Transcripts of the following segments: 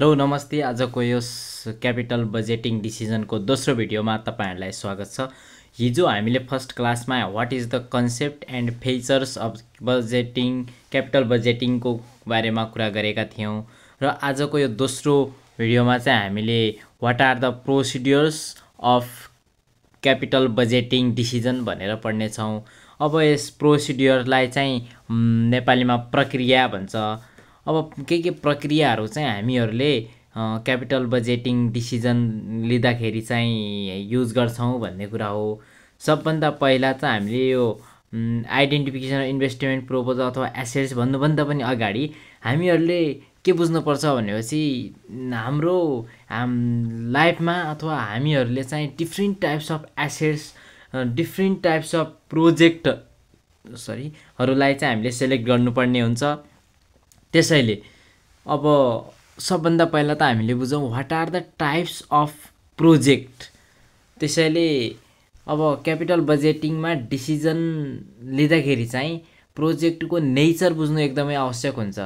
Hello नमस्ते। आजको यो क्यापिटल बजेटिङ डिसिजनको दोस्रो भिडियोमा तपाईहरुलाई स्वागत छ। हिजो हामीले फर्स्ट क्लासमा what is the concept and features of budgeting capital बजेटिङको बारेमा कुरा गरेका थियौं र आजको यो दोस्रो भिडियोमा चाहिँ हामीले what are the procedures of capital budgeting decision भनेर पढ्ने छौं। अब यस प्रोसिड्युरलाई चाहिँ नेपालीमा प्रक्रिया भन्छ। अब के प्रक्रियाहरू चाहिँ हामीहरूले क्यापिटल बजेटिङ डिसिजन लिँदाखेरि चाहिँ युज गर्छौं भन्ने कुरा हो। सबभन्दा पहिला चाहिँ हामीले यो आइडेन्टिफिकेसन अफ इन्भेस्टमेन्ट प्रोपोजल अथवा एसेट्स भन्नुभन्दा पनि अगाडि हामीहरूले के बुझ्नुपर्छ भनेपछि हाम्रो लाइफमा अथवा हामीहरूले चाहिँ different types of assets different types of project हरूलाई चाहिँ हामीले सेलेक्ट गर्नुपर्ने हुन्छ। त्यसैले अब सबभन्दा पहिला त हामीले बुझौं what are the types of project. त्यसैले अब क्यापिटल बजेटिङमा डिसिजन लिँदाखेरि चाहिँ प्रोजेक्टको नेचर बुझ्नु एकदमै आवश्यक हुन्छ।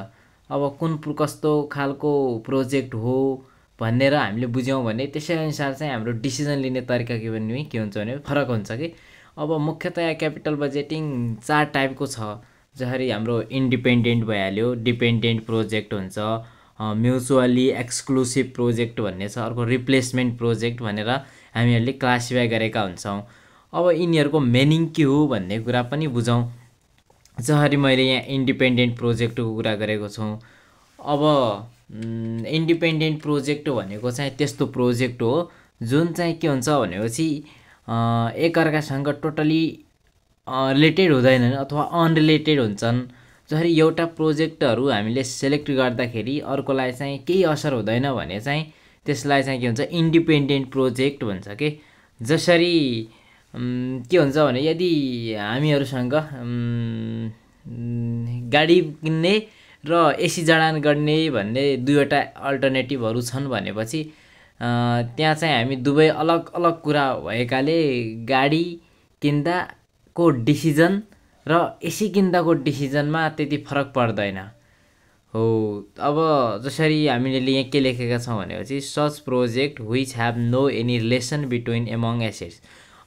अब कुन कस्तो खालको प्रोजेक्ट हो भनेर हामीले बुझ्यौं भने त्यसै अनुसार चाहिँ हाम्रो डिसिजन लिने तरिका के हुन्छ भने फरक हुन्छ कि। अब मुख्यतया क्यापिटल बजेटिङ चार टाइपको छ। जसरी हाम्रो इन्डिपेन्डेन्ट भइहाल्यो, डिपेन्डेन्ट प्रोजेक्ट हुन्छ, म्युचुअली एक्सक्लुसिभ प्रोजेक्ट भन्ने छ, अर्को रिप्लेसमेन्ट प्रोजेक्ट भनेर हामीहरूले क्लासिफाई गरेका हुन्छौँ। अब यिनीहरूको मिनिङ के हो भन्ने कुरा पनि बुझौँ। जसरी मैले यहाँ इन्डिपेन्डेन्ट प्रोजेक्टको कुरा गरेको छु। अब इन्डिपेन्डेन्ट प्रोजेक्ट भनेको चाहिँ त्यस्तो प्रोजेक्ट हो जुन चाहिँ के हुन्छ भनेपछि एकअर्कासँग टोटली रिलेटेड हुँदैनन् अथवा अनरिलेटेड हुन्छन्। जसरी एउटा प्रोजेक्टहरू हामीले सेलेक्ट गर्दाखेरि अर्कोलाई चाहिँ केही असर हुँदैन भने चाहिँ त्यसलाई चाहिँ के हुन्छ इन्डिपेन्डेन्ट प्रोजेक्ट भन्छ के। जसरी के हुन्छ भने यदि हामीहरूसँग गाडी किन्ने र एसी जडान गर्ने भन्ने दुईवटा अल्टरनेटिभहरू छन् भनेपछि त्यहाँ चाहिँ हामी दुवै अलग अलग कुरा भएकाले गाडी किन्दाको डिसिजन र एसी किन्दाको डिसिजनमा त्यति फरक पर्दैन हो। अब जसरी हामीले यहाँ के लेखेका छौँ भनेपछि such project which have no any relation between among assets.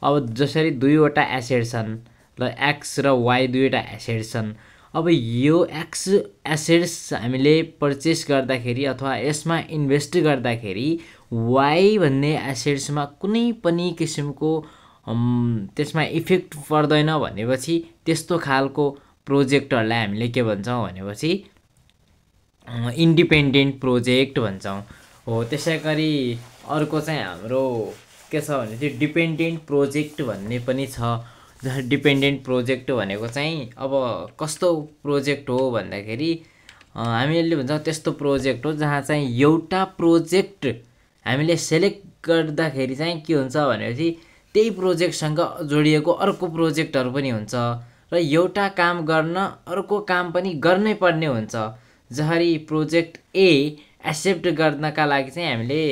अब जसरी दुईवटा एसेट छन् र एक्स र वाई दुईवटा एसेट छन्। अब यो एक्स एसेट्स हामीले पर्चेस गर्दाखेरि अथवा यसमा इन्भेस्ट गर्दाखेरि वाई भन्ने एसेट्समा कुनै पनि किसिमको त्यसमा इफेक्ट पर्दैन भनेपछि त्यस्तो खालको प्रोजेक्टहरूलाई हामीले के भन्छौँ भनेपछि इन्डिपेन्डेन्ट प्रोजेक्ट भन्छौँ हो। त्यसैगरी अर्को चाहिँ हाम्रो के छ भने चाहिँ डिपेन्डेन्ट प्रोजेक्ट भन्ने पनि छ। जसरी डिपेन्डेन्ट प्रोजेक्ट भनेको चाहिँ अब कस्तो प्रोजेक्ट हो भन्दाखेरि हामीले भन्छौँ त्यस्तो प्रोजेक्ट हो जहाँ चाहिँ एउटा प्रोजेक्ट हामीले सेलेक्ट गर्दाखेरि चाहिँ के हुन्छ भनेपछि त्यही प्रोजेक्टसँग जोडिएको अर्को प्रोजेक्टहरू पनि हुन्छ र एउटा काम गर्न अर्को काम पनि गर्नै पर्ने हुन्छ। जसरी प्रोजेक्ट ए एक्सेप्ट गर्नका लागि चाहिँ हामीले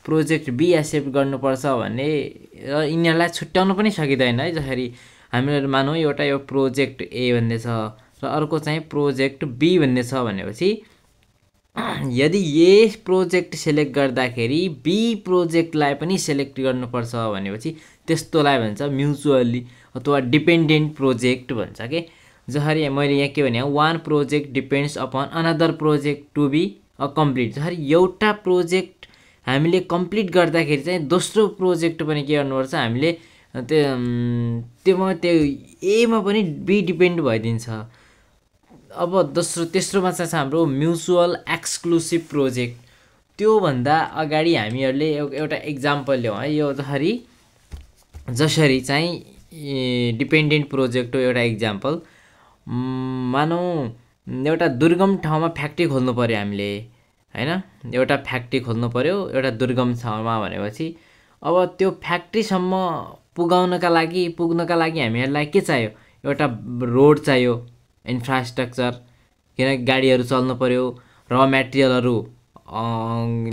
प्रोजेक्ट बी एक्सेप्ट गर्नुपर्छ भने र यिनीहरूलाई छुट्याउन पनि सकिँदैन है। जसरी हामीले मानौँ एउटा यो प्रोजेक्ट ए भन्ने छ र अर्को चाहिँ प्रोजेक्ट बी भन्ने छ भनेपछि यदि ए प्रोजेक्ट सेलेक्ट गर्दाखेरि बी प्रोजेक्टलाई पनि सेलेक्ट गर्नुपर्छ भनेपछि त्यस्तोलाई भन्छ म्युचुअली अथवा डिपेन्डेन्ट प्रोजेक्ट भन्छ के। जसरी मैले यहाँ के भने one project depends upon another project to be complete. जसरी एउटा प्रोजेक्ट हामीले कम्प्लिट गर्दाखेरि चाहिँ दोस्रो प्रोजेक्ट पनि के गर्नुपर्छ हामीले त्यो एमा पनि बी डिपेन्ड भइदिन्छ। अब तेस्रोमा चाहिँ हाम्रो म्युचुअल एक्सक्लुसिभ प्रोजेक्ट। त्योभन्दा अगाडि हामीहरूले एउटा इक्जाम्पल ल्याउँ है। यो जसरी चाहिँ डिपेन्डेन्ट प्रोजेक्ट हो एउटा इक्जाम्पल मानौँ एउटा दुर्गम ठाउँमा फ्याक्ट्री खोल्नु पर्यो हामीले हैन। एउटा फ्याक्ट्री खोल्नु पर्यो एउटा दुर्गम ठाउँमा भनेपछि अब त्यो फ्याक्ट्रीसम्म पुग्नका लागि हामीहरूलाई के चाहियो एउटा रोड चाहियो इन्फ्रास्ट्रक्चर। किनकि गाडीहरू चल्नु पर्यो, र मटेरियलहरू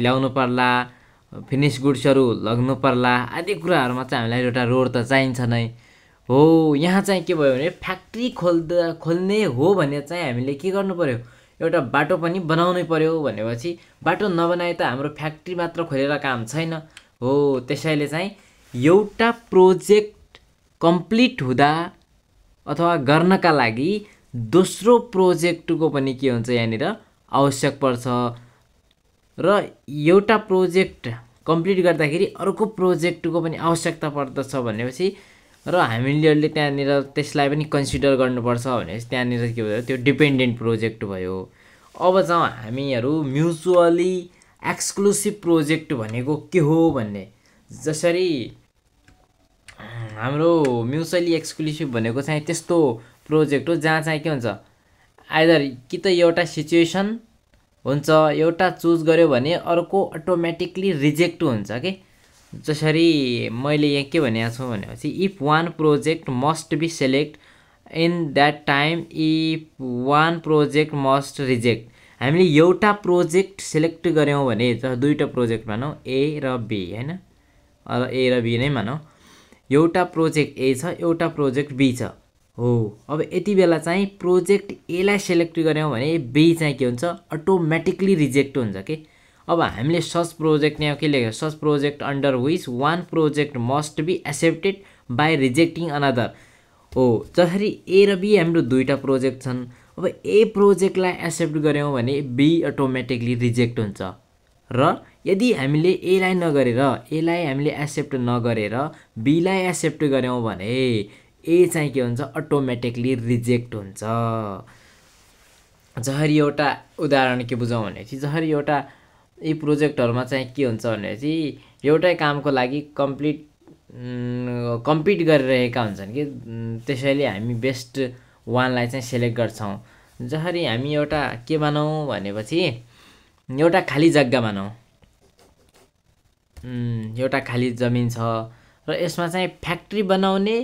ल्याउनु पर्ला, फिनिस गुड्सहरू लग्नु पर्ला आदि कुराहरूमा चाहिँ हामीलाई एउटा रोड त चाहिन्छ नै हो। यहाँ चाहिँ के भयो भने फ्याक्ट्री खोल्ने हो भने चाहिँ हामीले के गर्नु पर्यो एउटा बाटो पनि बनाउनै पर्यो भनेपछि बाटो नबनाए त हाम्रो फ्याक्ट्री मात्र खोलेर काम छैन हो। त्यसैले चाहिँ एउटा प्रोजेक्ट कम्प्लिट हुँदा अथवा गर्नका लागि दोस्रो प्रोजेक्टको पनि के हुन्छ यहाँनिर आवश्यक पर्छ र एउटा प्रोजेक्ट कम्प्लिट गर्दाखेरि अर्को प्रोजेक्टको पनि आवश्यकता पर्दछ भनेपछि र हामीले त्यहाँनिर त्यसलाई पनि कन्सिडर गर्नुपर्छ भनेपछि त्यहाँनिर के भयो त्यो डिपेन्डेन्ट प्रोजेक्ट भयो। अब चाहिँ हामीहरू म्युचुअली एक्सक्लुसिभ प्रोजेक्ट भनेको के हो भन्ने, जसरी हाम्रो म्युचुअली एक्सक्लुसिभ भनेको चाहिँ त्यस्तो प्रोजेक्ट हो जहाँ चाहिँ के हुन्छ आइदर कि त एउटा सिचुएसन हुन्छ, एउटा चुज गर्यो भने अर्को अटोमेटिकली रिजेक्ट हुन्छ के। जसरी मैले यहाँ के भनेको छु भनेपछि if one project must be select in that time if one project must reject. हामीले एउटा प्रोजेक्ट सेलेक्ट गऱ्यौँ भने दुईवटा प्रोजेक्ट मानौँ ए र बी होइन, ए र बी नै मानौँ। एउटा प्रोजेक्ट ए छ एउटा प्रोजेक्ट बी छ हो। अब यति बेला चाहिँ प्रोजेक्ट एलाई सेलेक्ट गऱ्यौँ भने बी चाहिँ के हुन्छ अटोमेटिकली रिजेक्ट हुन्छ कि। अब हामीले सच प्रोजेक्ट यहाँ के लेख्यो such project under which one project must be accepted by rejecting another हो। जसरी ए र बी हाम्रो दुईवटा प्रोजेक्ट छन्। अब ए प्रोजेक्टलाई एक्सेप्ट गऱ्यौँ भने बी अटोमेटिकली रिजेक्ट हुन्छ र यदि हामीले एलाई नगरेर एलाई हामीले एक्सेप्ट नगरेर बीलाई एक्सेप्ट गऱ्यौँ भने ए चाहिँ के हुन्छ अटोमेटिकली रिजेक्ट हुन्छ। जसरी एउटा उदाहरण के बुझौँ भनेपछि जसरी एउटा यी प्रोजेक्टहरूमा चाहिँ के हुन्छ भनेपछि एउटै कामको लागि कम्पिट गरिरहेका हुन्छन् कि, त्यसैले हामी बेस्ट वानलाई चाहिँ सेलेक्ट गर्छौँ। जसरी हामी एउटा के मानौँ भनेपछि एउटा खाली जग्गा मानौँ, एउटा खाली जमिन छ र यसमा चाहिँ फ्याक्ट्री बनाउने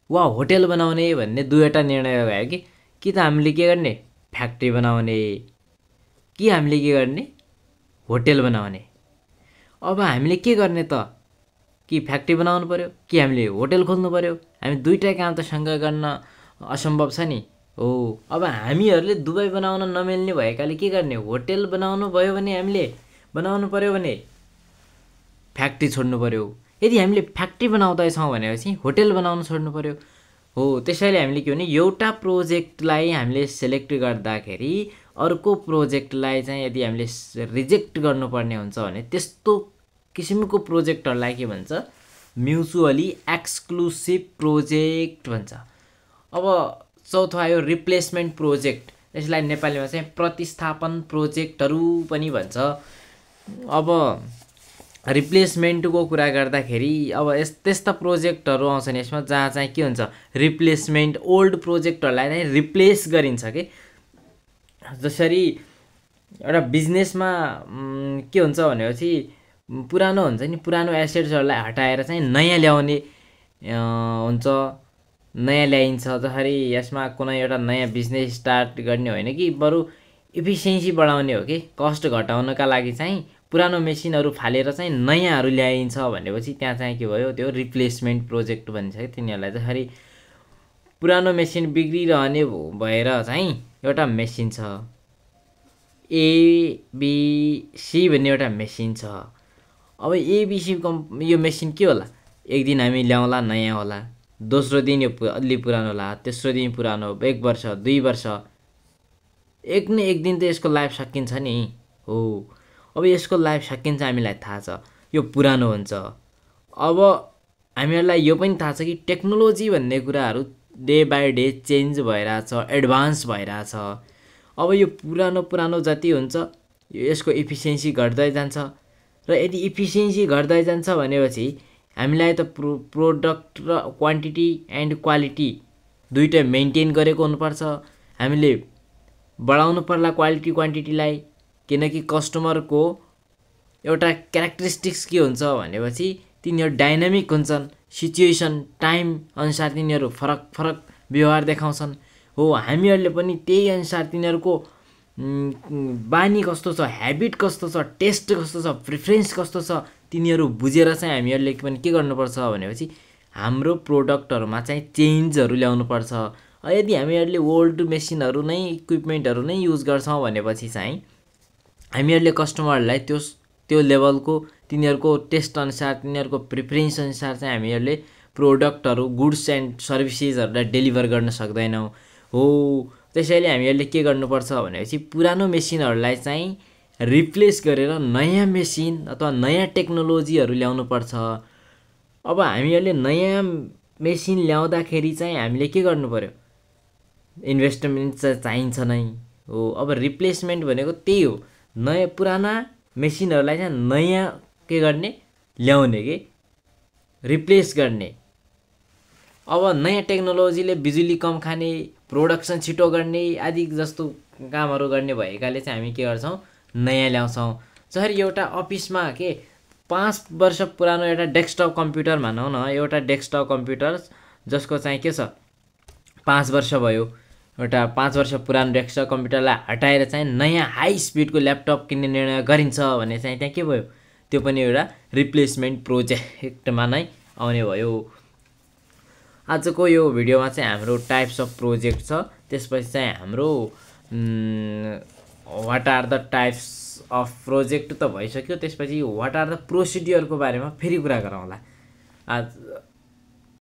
वा होटेल बनाउने भन्ने दुईवटा निर्णय भयो कि त हामीले के गर्ने फ्याक्ट्री बनाउने कि हामीले के गर्ने होटेल बनाउने। अब हामीले के गर्ने त कि फ्याक्ट्री बनाउनु पर्यो कि हामीले होटेल खोल्नु पर्यो। हामी दुईटै काम त सँगै गर्न असम्भव छ नि हो। अब हामीहरूले दुवै बनाउन नमिल्ने भएकाले के गर्ने होटेल बनाउनु भयो भने हामीले बनाउनु पर्यो भने फ्याक्ट्री छोड्नु पर्यो। यदि हामीले फ्याक्ट्री बनाउँदैछौँ भनेपछि होटेल बनाउनु छोड्नु पर्यो हो। त्यसैले हामीले के भने एउटा प्रोजेक्टलाई हामीले सेलेक्ट गर्दाखेरि अर्को प्रोजेक्टलाई चाहिँ यदि हामीले रिजेक्ट गर्नुपर्ने हुन्छ भने त्यस्तो किसिमको प्रोजेक्टहरूलाई के भन्छ म्युचुअली एक्सक्लुसिभ प्रोजेक्ट भन्छ। अब चौथो आयो रिप्लेसमेन्ट प्रोजेक्ट, यसलाई नेपालीमा चाहिँ प्रतिस्थापन प्रोजेक्टहरू पनि भन्छ। अब रिप्लेसमेन्टको कुरा गर्दाखेरि अब त्यस्ता प्रोजेक्टहरू आउँछन् यसमा जहाँ चाहिँ के हुन्छ रिप्लेसमेन्ट ओल्ड प्रोजेक्टहरूलाई नै रिप्लेस गरिन्छ कि। जसरी एउटा बिजनेसमा के हुन्छ भनेपछि पुरानो हुन्छ नि, पुरानो एसेट्सहरूलाई हटाएर चाहिँ नयाँ ल्याउने हुन्छ, नयाँ ल्याइन्छ। जसरी यसमा कुनै एउटा नयाँ बिजनेस स्टार्ट गर्ने होइन कि बरु इफिसियन्सी बढाउने हो कि, कस्ट घटाउनका लागि चाहिँ पुरानो मेसिनहरू फालेर चाहिँ नयाँहरू ल्याइन्छ भनेपछि त्यहाँ चाहिँ के भयो त्यो रिप्लेसमेन्ट प्रोजेक्ट भन्छ कि तिनीहरूलाई। जसरी पुरानो मेसिन बिग्रिरहने भएर चाहिँ एउटा मेसिन छ एबिसी भन्ने एउटा मेसिन छ। अब एबिसी यो मेसिन के होला एक दिन हामी ल्याउँला नयाँ होला, दोस्रो दिन यो अलि पुरानो होला, तेस्रो दिन पुरानो, 1 वर्ष 2 वर्ष, एक न एक दिन त यसको लाइफ सकिन्छ नि हो। अब यसको लाइफ सकिन्छ हामीलाई थाहा छ, यो पुरानो हुन्छ। अब हामीहरूलाई यो पनि थाहा छ कि टेक्नोलोजी भन्ने कुराहरू डे बाई डे चेन्ज भइरहेछ, एडभान्स भइरहेछ। अब यो पुरानो जति हुन्छ यसको इफिसियन्सी घट्दै जान्छ र यदि इफिसियन्सी घट्दै जान्छ भनेपछि हामीलाई त प्रोडक्ट र क्वान्टिटी एन्ड क्वालिटी दुईटै मेन्टेन गरेको हुनुपर्छ। हामीले बढाउनु पर्ला क्वालिटी क्वान्टिटीलाई, किनकि कस्टमरको एउटा क्यारेक्टरिस्टिक्स के हुन्छ भनेपछि तिनीहरू डाइनामिक हुन्छन्, सिचुएसन टाइम अनुसार तिनीहरू फरक व्यवहार देखाउँछन् हो। हामीहरूले पनि त्यही अनुसार तिनीहरूको बानी कस्तो छ, ह्याबिट कस्तो छ, टेस्ट कस्तो छ, प्रिफरेन्स कस्तो छ तिनीहरू बुझेर चाहिँ हामीहरूले पनि के गर्नुपर्छ भनेपछि हाम्रो प्रोडक्टहरूमा चाहिँ चेन्जहरू ल्याउनुपर्छ। यदि हामीहरूले ओल्ड मेसिनहरू नै इक्विपमेन्टहरू नै युज गर्छौँ भनेपछि चाहिँ हामीहरूले कस्टमरलाई त्यो लेभलको तिनीहरूको टेस्ट अनुसार तिनीहरूको प्रिफरेन्स अनुसार चाहिँ हामीहरूले प्रोडक्टहरू गुड्स एन्ड सर्भिसेसहरूलाई डेलिभर गर्न सक्दैनौँ हो। त्यसैले हामीहरूले के गर्नुपर्छ भनेपछि पुरानो मेसिनहरूलाई चाहिँ रिप्लेस गरेर नयाँ मेसिन अथवा नयाँ टेक्नोलोजीहरू ल्याउनुपर्छ। अब हामीहरूले नयाँ मेसिन ल्याउँदाखेरि चाहिँ हामीले के गर्नु पर्यो, इन्भेस्टमेन्ट चाहिँ चाहिन्छ नै हो। अब रिप्लेसमेन्ट भनेको त्यही हो, नयाँ पुराना मेसिनहरूलाई चाहिँ नयाँ के गर्ने, ल्याउने के रिप्लेस गर्ने। अब नयाँ टेक्नोलोजीले बिजुली कम खाने, प्रोडक्सन छिटो गर्ने आदि जस्तो कामहरू गर्ने भएकाले चाहिँ हामी के गर्छौँ, नयाँ ल्याउँछौँ। जसरी एउटा अफिसमा के 5 वर्ष पुरानो एउटा डेस्कटप कम्प्युटर भनौँ न, एउटा डेस्कटप कम्प्युटर जसको चाहिँ के छ 5 वर्ष भयो, एउटा 5 वर्ष पुरानो डेस्कटप कम्प्युटरलाई हटाएर चाहिँ नयाँ हाई स्पिडको ल्यापटप किन्ने निर्णय गरिन्छ भने चाहिँ त्यहाँ के भयो, त्यो पनि एउटा रिप्लेसमेन्ट प्रोजेक्टमा नै आउने भयो। आजको यो भिडियोमा चाहिँ हाम्रो टाइप्स अफ प्रोजेक्ट छ, त्यसपछि चाहिँ हाम्रो what are the types of project त भइसक्यो, त्यसपछि वाट आर द प्रोसिड्युरको बारेमा फेरि कुरा गरौँला।